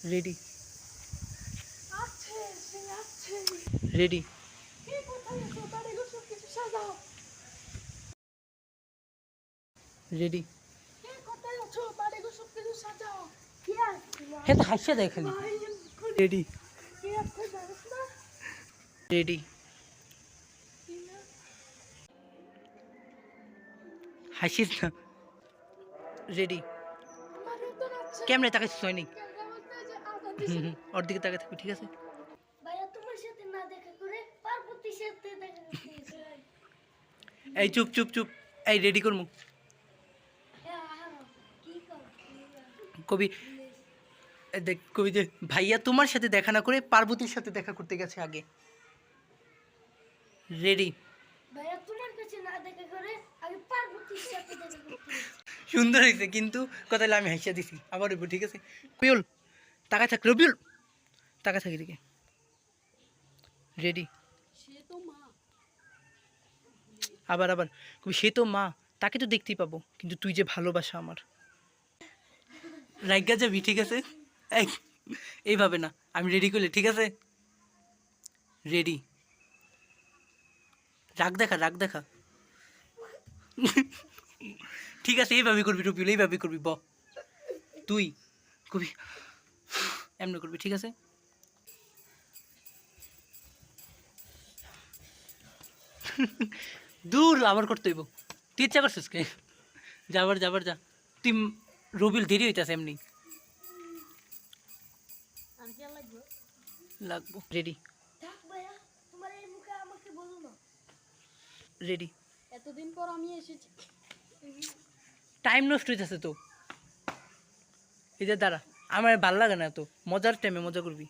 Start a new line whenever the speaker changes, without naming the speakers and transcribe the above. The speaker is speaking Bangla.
রেডি
আছে সে আছে
রেডি
কে কোথায় আছো তার এগুলো সব কিছু সাজাও
রেডি
কে কোথায় আছো তার এগুলো সব কিছু সাজাও কে আসছে
হ্যাঁ তো হাসিয়া দেয় খালি
ভাই
রেডি
কে আসছে জানিস না
রেডি
টিনা
হাসিস না রেডি
আমারও তো নাচছে
কেমনে তাকে হয়নি
ক্যামেরা বলতে যে আজান দিছে
ওর দিকে তাকে থাকবে ঠিক আছে
ভাইয়া তোমার সাথে না দেখা করে পার্বতীর সাথে দেখা করতে গেছে
এই চুপ চুপ চুপ এই রেডি করমু
কি কর
কবি দেখ কবি যে ভাইয়া তোমার সাথে দেখা না করে পার্বতীর সাথে দেখা করতে গেছে আগে রেডি
ভাইয়া তোমার কাছে না দেখা করে আগে পার্বতীর সাথে দেখা করতে গেছে
সুন্দর হয়েছে কিন্তু কথা হলো আমি হাসিয়া দিছি আবার হইব ঠিক আছে রবিউল টাকা থাক রবিউল টাকা থাকি দিকে রেডি
সে তো মা
আবার আবার কবি সে তো মা তাকে তো দেখতেই পাবো কিন্তু তুই যে ভালোবাসা আমার রাইগা যাবি ঠিক আছে এই এইভাবে না আমি রেডি করলে ঠিক আছে রেডি রাগ দেখা রাগ দেখা ঠিক আছে এইভাবে করবি রবিউল এইভাবে করবি তুই কবি এমনি করবি ঠিক আছে দূর আবার করতে হইব তুই ইচ্ছা করছিস কে যাবার যাবার যা তুই রবিউল দেরি হইতেছে এমনি
আর কি লাগবে
লাগবো রেডি
থাক ভাইয়া তোমার এই মুখে আমাকে বলো না
রেডি
এতদিন পর আমি এসেছি
টাইম নষ্ট হইতেছে তো এই যে দাঁড়া আমার ভাল লাগে না তো মজার টাইমে মজা করবি